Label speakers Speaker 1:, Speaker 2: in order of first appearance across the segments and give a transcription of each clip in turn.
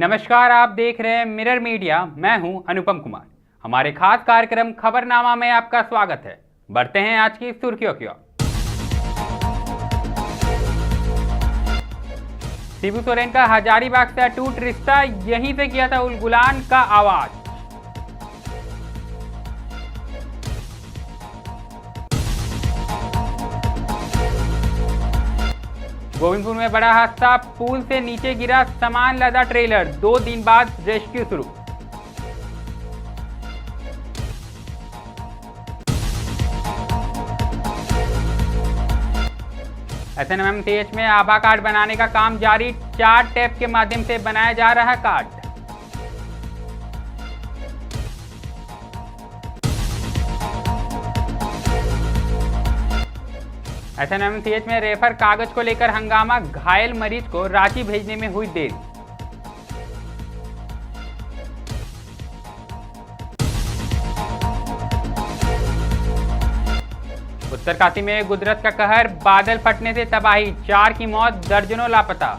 Speaker 1: नमस्कार, आप देख रहे हैं मिरर मीडिया। मैं हूं अनुपम कुमार। हमारे खास कार्यक्रम खबरनामा में आपका स्वागत है। बढ़ते हैं आज की सुर्खियों की ओर। शिबू सोरेन का हजारीबाग से अटूट रिश्ता, यहीं से किया था उलगुलान का आवाज। गोविंदपुर में बड़ा हादसा, पुल से नीचे गिरा सामान लदा ट्रेलर, 2 दिन बाद रेस्क्यू शुरू। एसएनएमसीएच में आभा कार्ड बनाने का काम जारी, 4 टैप के माध्यम से बनाया जा रहा है कार्ड। एसएनएमसीएच में रेफर कागज को लेकर हंगामा, घायल मरीज को रांची भेजने में हुई देरी। उत्तरकाशी में कुदरत का कहर, बादल फटने से तबाही, 4 की मौत, दर्जनों लापता।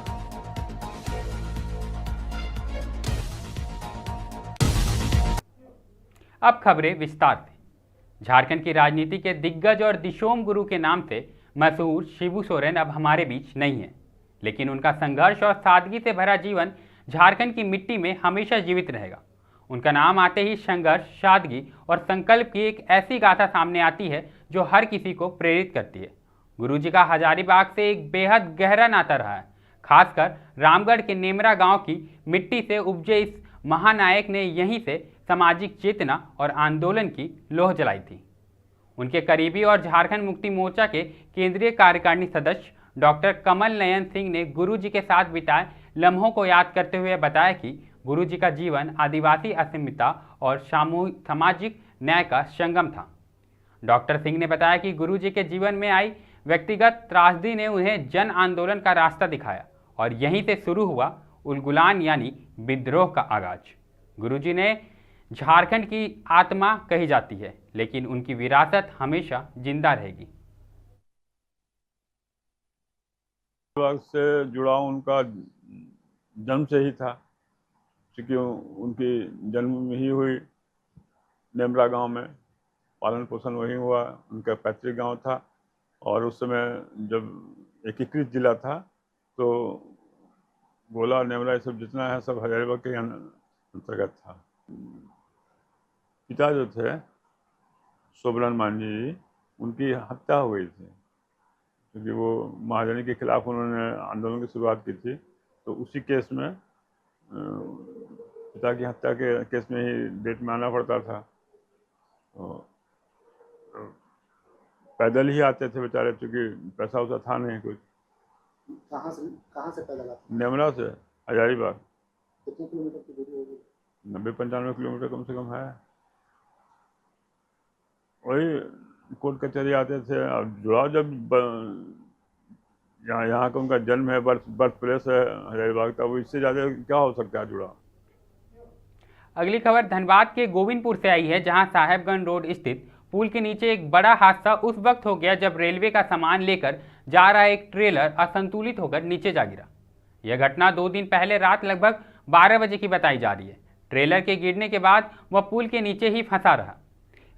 Speaker 1: अब खबरें विस्तार से। झारखंड की राजनीति के दिग्गज और दिशोम गुरु के नाम से मशहूर शिबू सोरेन अब हमारे बीच नहीं है, लेकिन उनका संघर्ष और सादगी से भरा जीवन झारखंड की मिट्टी में हमेशा जीवित रहेगा। उनका नाम आते ही संघर्ष, सादगी और संकल्प की एक ऐसी गाथा सामने आती है जो हर किसी को प्रेरित करती है। गुरुजी का हजारीबाग से एक बेहद गहरा नाता रहा है। खासकर रामगढ़ के नेमरा गांव की मिट्टी से उपजे इस महानायक ने यहीं से सामाजिक चेतना और आंदोलन की लोह जलाई थी। उनके करीबी और झारखंड मुक्ति मोर्चा के केंद्रीय कार्यकारिणी सदस्य डॉक्टर कमल नयन सिंह ने गुरुजी के साथ बिताए लम्हों को याद करते हुए बताया कि गुरुजी का जीवन आदिवासी अस्मिता और सामाजिक न्याय का संगम था। डॉक्टर सिंह ने बताया कि गुरुजी के जीवन में आई व्यक्तिगत त्रासदी ने उन्हें जन आंदोलन का रास्ता दिखाया और यहीं से शुरू हुआ उलगुलान यानी विद्रोह का आगाज। गुरुजी ने झारखंड की आत्मा कही जाती है, लेकिन उनकी विरासत हमेशा जिंदा रहेगी।
Speaker 2: से जुड़ाव उनका जन्म से ही था, क्योंकि उनकी जन्म में ही हुई नेमरा गांव में, पालन पोषण वहीं हुआ, उनका पैतृक गांव था। और उस समय जब एकीकृत जिला था तो गोला, नेमरा, ये सब जितना है सब हजारीबाग के अंतर्गत था। पिता जो थे सोबरन मांझी जी, उनकी हत्या हो गई थी, क्योंकि वो महाजनी के खिलाफ उन्होंने आंदोलन की शुरुआत की थी। तो उसी केस में पिता की हत्या के केस में ही डेट में आना पड़ता था। तो पैदल ही आते थे बेचारे, क्योंकि पैसा वैसा था नहीं कुछ।
Speaker 3: कहाँ से पैदल आते?
Speaker 2: नेमरा से हजारीबाग
Speaker 3: कितने किलोमीटर की दूरी होगी?
Speaker 2: 90-95 किलोमीटर कम से कम है। वही कोर्ट कचहरी आते थे। अब जुड़ाव जब यहाँ का उनका जन्म है, बर्थ प्लेस है हजारीबाग का, वो इससे ज़्यादा क्या हो सकता है जुड़ाव।
Speaker 1: अगली खबर धनबाद के गोविंदपुर से आई है, जहां साहेबगंज रोड स्थित पुल के नीचे एक बड़ा हादसा उस वक्त हो गया जब रेलवे का सामान लेकर जा रहा एक ट्रेलर असंतुलित होकर नीचे जा गिरा। यह घटना 2 दिन पहले रात लगभग 12 बजे की बताई जा रही है। ट्रेलर के गिरने के बाद वह पुल के नीचे ही फंसा रहा।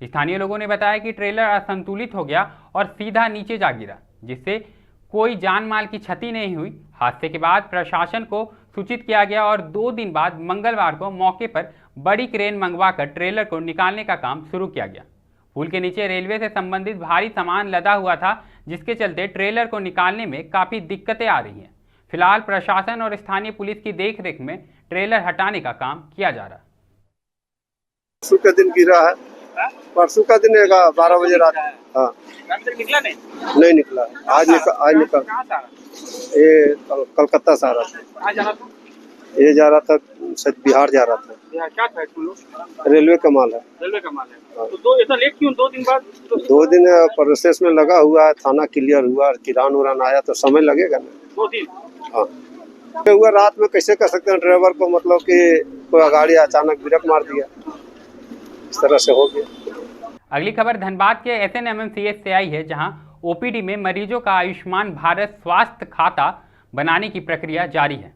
Speaker 1: स्थानीय लोगों ने बताया कि ट्रेलर असंतुलित हो गया और सीधा नीचे जा गिरा, जिससे कोई जान माल की क्षति नहीं हुई। हादसे के बाद प्रशासन को सूचित किया गया और 2 दिन बाद मंगलवार को मौके पर बड़ी क्रेन मंगवाकर ट्रेलर को निकालने का काम शुरू किया गया। पुल के नीचे रेलवे से संबंधित भारी सामान लदा हुआ था, जिसके चलते ट्रेलर को निकालने में काफ़ी दिक्कतें आ रही हैं। फिलहाल प्रशासन और स्थानीय पुलिस की देखरेख में ट्रेलर हटाने का काम किया जा रहा है।
Speaker 4: परसों का दिन गिरा है, परसों का दिन 12 बजे रात। हाँ,
Speaker 1: निकला
Speaker 4: नहीं निकला। आज निकल ये कलकत्ता से आ रहा था। ये जा रहा था, शायद बिहार जा रहा था।
Speaker 1: क्या था
Speaker 4: रेलवे का माल है।
Speaker 1: हाँ। तो ऐसा लेट क्यों 2 दिन बाद?
Speaker 4: 2 दिन प्रोसेस में लगा हुआ है, थाना क्लियर हुआ, किरान उरान आया तो समय लगेगा ना।
Speaker 1: 2 दिन
Speaker 4: हाँ, हुआ रात में कैसे कर सकते हैं ड्राइवर को, मतलब कि कोई गाड़ी अचानक ब्रेक मार दिया, इस तरह से हो गया।
Speaker 1: अगली खबर धनबाद के एसएनएमसीएच से आई है, जहां ओपीडी में मरीजों का आयुष्मान भारत स्वास्थ्य खाता बनाने की प्रक्रिया जारी है।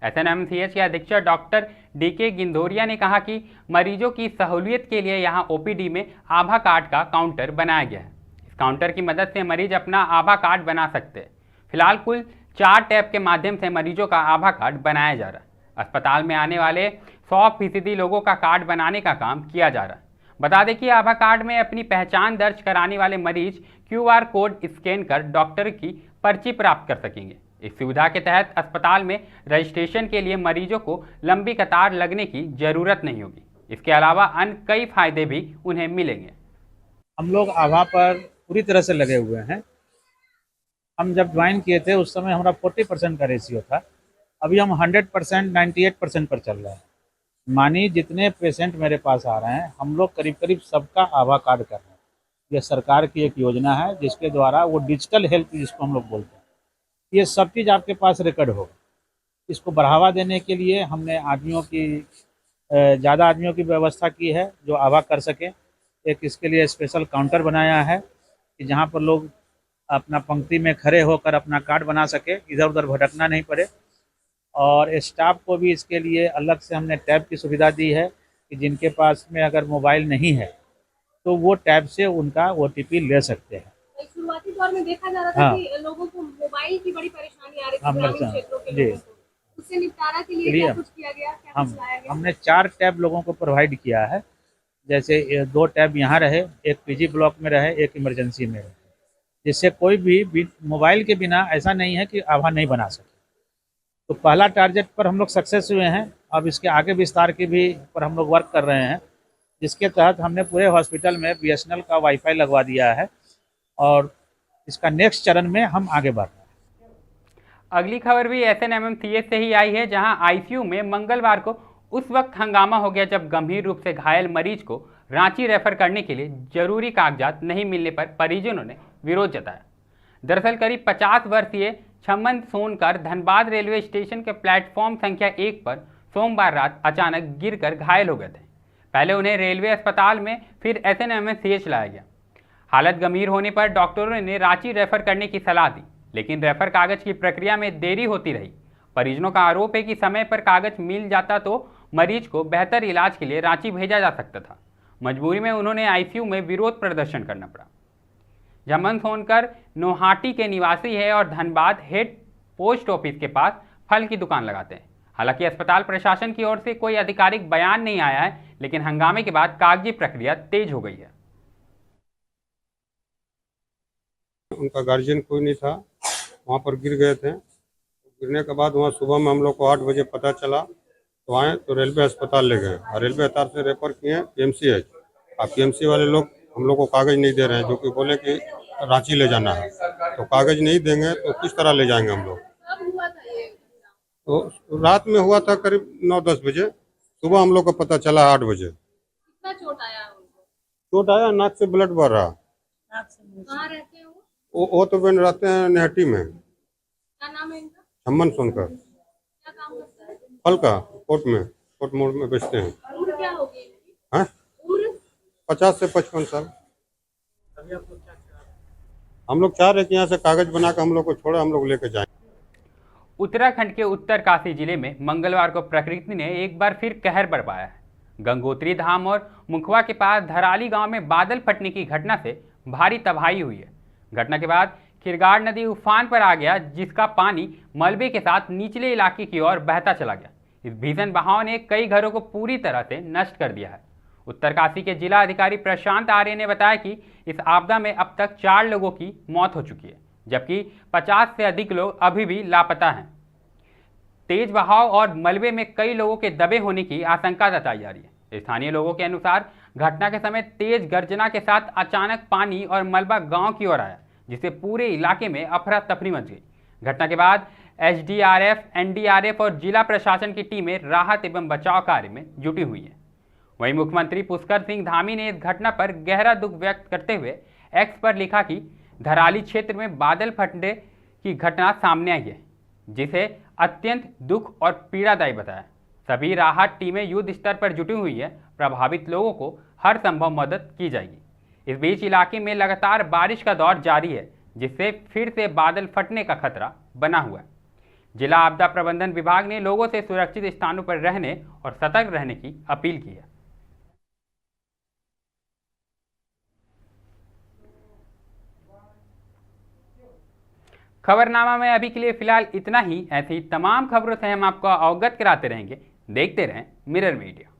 Speaker 1: एसएनएमसीएच के अधीक्षक डॉक्टर डीके गिंदोरिया ने कहा कि मरीजों की सहूलियत के लिए यहां ओपीडी में आभा कार्ड का काउंटर बनाया गया है। इस काउंटर की मदद से मरीज अपना आभा कार्ड बना सकते हैं। फिलहाल कुल 4 टैब के माध्यम से मरीजों का आभा कार्ड बनाया जा रहा है। अस्पताल में आने वाले 100% लोगों का कार्ड बनाने का काम किया जा रहा है। बता दें कि आभा कार्ड में अपनी पहचान दर्ज कराने वाले मरीज QR कोड स्कैन कर डॉक्टर की पर्ची प्राप्त कर सकेंगे। इस सुविधा के तहत अस्पताल में रजिस्ट्रेशन के लिए मरीजों को लंबी कतार लगने की जरूरत नहीं होगी। इसके अलावा अन्य कई फायदे भी उन्हें मिलेंगे।
Speaker 5: हम लोग आभा पर पूरी तरह से लगे हुए हैं। हम जब ज्वाइन किए थे उस समय हमारा 40% का रेशियो था, अभी हम 100% 98% पर चल रहे हैं। मानिए जितने पेशेंट मेरे पास आ रहे हैं हम लोग करीब करीब सबका आभा कार्ड कर रहे हैं। यह सरकार की एक योजना है जिसके द्वारा वो डिजिटल हेल्थ जिसको हम लोग बोलते हैं, ये सब चीज़ आपके पास रिकॉर्ड होगा। इसको बढ़ावा देने के लिए हमने ज़्यादा आदमियों की व्यवस्था की है जो आभा कर सके। एक इसके लिए स्पेशल काउंटर बनाया है कि जहाँ पर लोग अपना पंक्ति में खड़े होकर अपना कार्ड बना सके, इधर उधर भटकना नहीं पड़े। और स्टाफ को भी इसके लिए अलग से हमने टैब की सुविधा दी है कि जिनके पास में अगर मोबाइल नहीं है तो वो टैब से उनका OTP ले सकते हैं।
Speaker 6: शुरुआती दौर में देखा जा रहा था कि लोगों को मोबाइल की बड़ी परेशानी आ रही थी ग्रामीण क्षेत्रों के लोगों को। उससे निपटारा के लिए क्या कुछ किया गया, क्या कुछ लाया गया? हमने 4 टैब लोगों को प्रोवाइड किया है। जैसे 2 टैब यहाँ रहे, एक PG ब्लॉक में रहे, एक इमरजेंसी में रहे, जिससे कोई भी मोबाइल के बिना ऐसा नहीं है कि आभा नहीं बना सके। तो पहला टारगेट पर हम लोग सक्सेस हुए हैं। अब इसके आगे विस्तार की भी पर हम लोग वर्क कर रहे हैं, जिसके तहत हमने पूरे हॉस्पिटल में BSNL का वाईफाई लगवा दिया है और इसका नेक्स्ट चरण में हम आगे बढ़ रहे हैं।
Speaker 1: अगली खबर भी SNMMCH से ही आई है, जहां ICU में मंगलवार को उस वक्त हंगामा हो गया जब गंभीर रूप से घायल मरीज को रांची रेफर करने के लिए जरूरी कागजात नहीं मिलने पर परिजनों ने विरोध जताया। दरअसल करीब 50 वर्षीय छम्मन सोनकर धनबाद रेलवे स्टेशन के प्लेटफॉर्म संख्या 1 पर सोमवार रात अचानक गिरकर घायल हो गए थे। पहले उन्हें रेलवे अस्पताल में फिर SNMMCH लाया गया। हालत गंभीर होने पर डॉक्टरों ने रांची रेफर करने की सलाह दी, लेकिन रेफर कागज की प्रक्रिया में देरी होती रही। परिजनों का आरोप है कि समय पर कागज मिल जाता तो मरीज को बेहतर इलाज के लिए रांची भेजा जा सकता था। मजबूरी में उन्होंने ICU में विरोध प्रदर्शन करना पड़ा। छम्मन सोनकर नोहाटी के निवासी है और धनबाद हेड पोस्ट ऑफिस के पास फल की दुकान लगाते हैं। हालांकि अस्पताल प्रशासन की ओर से कोई आधिकारिक बयान नहीं आया है, लेकिन हंगामे के बाद कागजी प्रक्रिया तेज हो गई है।
Speaker 7: उनका गार्जियन कोई नहीं था, वहाँ पर गिर गए थे। गिरने के बाद वहाँ सुबह में हम लोग को 8 बजे पता चला, तो आए तो रेलवे अस्पताल ले गए और रेलवे अस्पताल से रेफर किए PMCH। अब PMC वाले लोग हम लोग को कागज नहीं दे रहे हैं, जो कि बोले कि रांची ले जाना है। तो कागज नहीं देंगे तो किस तरह ले जाएंगे हम लोग। तो रात में हुआ था करीब 9-10 बजे, सुबह हम लोग को पता चला 8 बजे।
Speaker 6: कितना चोट आया उनको?
Speaker 7: चोट आया, नाक से ब्लड बह रहा।
Speaker 6: कहाँ रहते हैं वो?
Speaker 7: वो तो बहन रहते हैं नेहटी में।
Speaker 6: क्या नाम है इनका?
Speaker 7: छम्मन सोनकर।
Speaker 6: क्या काम करता है?
Speaker 7: फल का कोर्ट मोड़ में बेचते हैं।
Speaker 6: उम्र क्या होगी इनकी?
Speaker 7: हाँ?
Speaker 6: उम्र
Speaker 7: 50 से 55 साल। हम लोग चाह रहे कि यहाँ से कागज बना कर हम लोग को छोड़े, हम लोग लेके जाएं।
Speaker 1: उत्तराखंड के उत्तरकाशी जिले में मंगलवार को प्रकृति ने एक बार फिर कहर बरपाया है। गंगोत्री धाम और मुखवा के पास धराली गांव में बादल फटने की घटना से भारी तबाही हुई है। घटना के बाद खिरगाड़ नदी उफान पर आ गया, जिसका पानी मलबे के साथ निचले इलाके की ओर बहता चला गया। इस भीषण बहाव ने कई घरों को पूरी तरह से नष्ट कर दिया है। उत्तरकाशी के जिला अधिकारी प्रशांत आर्य ने बताया कि इस आपदा में अब तक 4 लोगों की मौत हो चुकी है, जबकि 50 से अधिक लोग अभी भी लापता हैं। तेज बहाव और मलबे में कई लोगों के दबे होने की आशंका जताई जा रही है। स्थानीय लोगों के अनुसार घटना के समय तेज गर्जना के साथ अचानक पानी और मलबा गांव की ओर आया, जिससे पूरे इलाके में अफरा तफरी मच गई। घटना के बाद SDRF, NDRF और जिला प्रशासन की टीमें राहत एवं बचाव कार्य में जुटी हुई है। वहीं मुख्यमंत्री पुष्कर सिंह धामी ने इस घटना पर गहरा दुख व्यक्त करते हुए X पर लिखा कि धराली क्षेत्र में बादल फटने की घटना सामने आई है, जिसे अत्यंत दुख और पीड़ादायी बताया। सभी राहत टीमें युद्ध स्तर पर जुटी हुई है। प्रभावित लोगों को हर संभव मदद की जाएगी। इस बीच इलाके में लगातार बारिश का दौर जारी है, जिससे फिर से बादल फटने का खतरा बना हुआ है। जिला आपदा प्रबंधन विभाग ने लोगों से सुरक्षित स्थानों पर रहने और सतर्क रहने की अपील की है। खबरनामा में अभी के लिए फिलहाल इतना ही। ऐसी तमाम खबरों से हम आपको अवगत कराते रहेंगे। देखते रहें मिरर मीडिया।